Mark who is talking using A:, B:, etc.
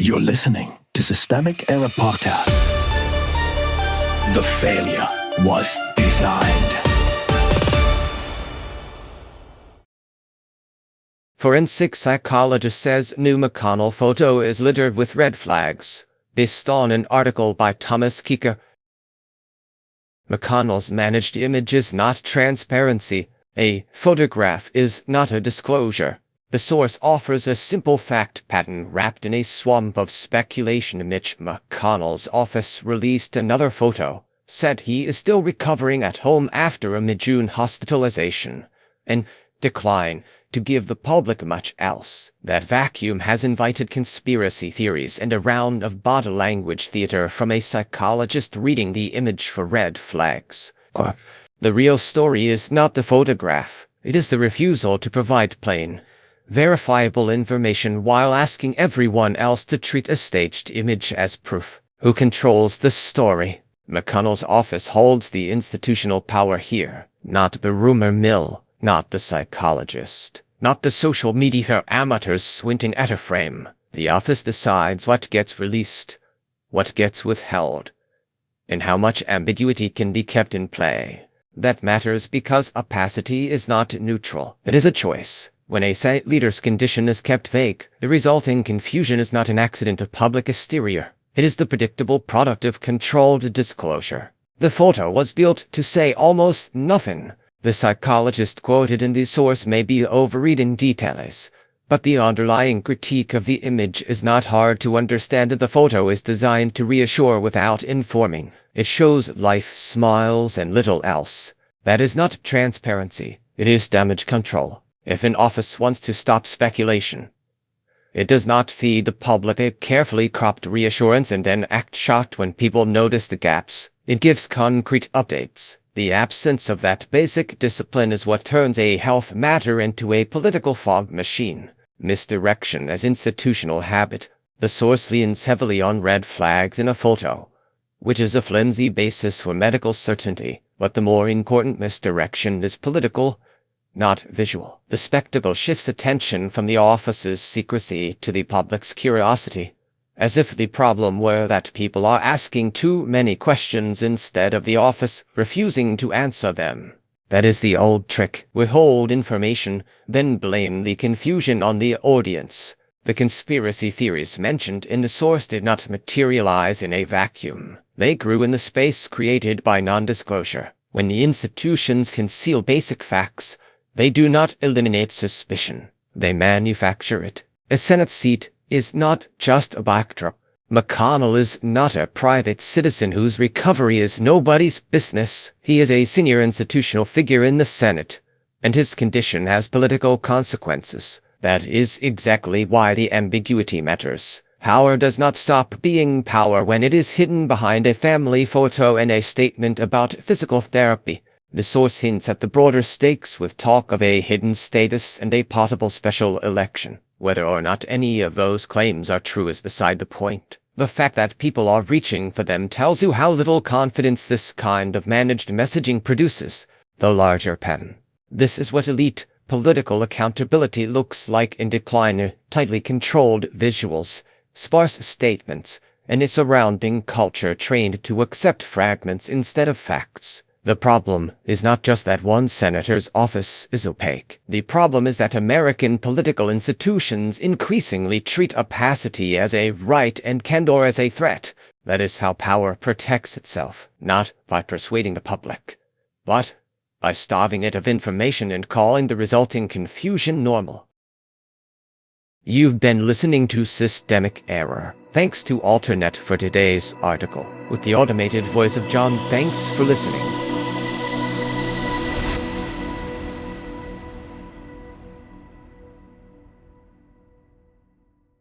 A: You're listening to Systemic Error Podcast. The failure was designed.
B: Forensic psychologist says new McConnell photo is littered with red flags, based on an article by Thomas Kicker. McConnell's managed image is not transparency. A photograph is not a disclosure. The source offers a simple fact pattern wrapped in a swamp of speculation. Mitch McConnell's office released another photo, said he is still recovering at home after a mid-June hospitalization, and declined to give the public much else. That vacuum has invited conspiracy theories and a round of body language theater from a psychologist reading the image for red flags. The real story is not the photograph, it is the refusal to provide plain, verifiable information while asking everyone else to treat a staged image as proof. Who controls the story? McConnell's office holds the institutional power here, not the rumor mill, not the psychologist, not the social media amateurs squinting at a frame. The office decides what gets released, what gets withheld, and how much ambiguity can be kept in play. That matters because opacity is not neutral. It is a choice. When a site leader's condition is kept vague, the resulting confusion is not an accident of public hysteria. It is the predictable product of controlled disclosure. The photo was built to say almost nothing. The psychologist quoted in the source may be overreading details, but the underlying critique of the image is not hard to understand. The photo is designed to reassure without informing. It shows life, smiles, and little else. That is not transparency. It is damage control. If an office wants to stop speculation, it does not feed the public a carefully cropped reassurance and then act shocked when people notice the gaps. It gives concrete updates. The absence of that basic discipline is what turns a health matter into a political fog machine. Misdirection as institutional habit. The source leans heavily on red flags in a photo, which is a flimsy basis for medical certainty. But the more important misdirection is political, not visual. The spectacle shifts attention from the office's secrecy to the public's curiosity, as if the problem were that people are asking too many questions instead of the office refusing to answer them. That is the old trick. Withhold information, then blame the confusion on the audience. The conspiracy theories mentioned in the source did not materialize in a vacuum. They grew in the space created by non-disclosure. When the institutions conceal basic facts, they do not eliminate suspicion. They manufacture it. A Senate seat is not just a backdrop. McConnell is not a private citizen whose recovery is nobody's business. He is a senior institutional figure in the Senate, and his condition has political consequences. That is exactly why the ambiguity matters. Power does not stop being power when it is hidden behind a family photo and a statement about physical therapy. The source hints at the broader stakes with talk of a hidden status and a possible special election. Whether or not any of those claims are true is beside the point. The fact that people are reaching for them tells you how little confidence this kind of managed messaging produces. The larger pattern. This is what elite political accountability looks like in decline: tightly controlled visuals, sparse statements, and a surrounding culture trained to accept fragments instead of facts. The problem is not just that one senator's office is opaque. The problem is that American political institutions increasingly treat opacity as a right and candor as a threat. That is how power protects itself, not by persuading the public, but by starving it of information and calling the resulting confusion normal. You've been listening to Systemic Error. Thanks to Alternet for today's article. With the automated voice of John, thanks for listening.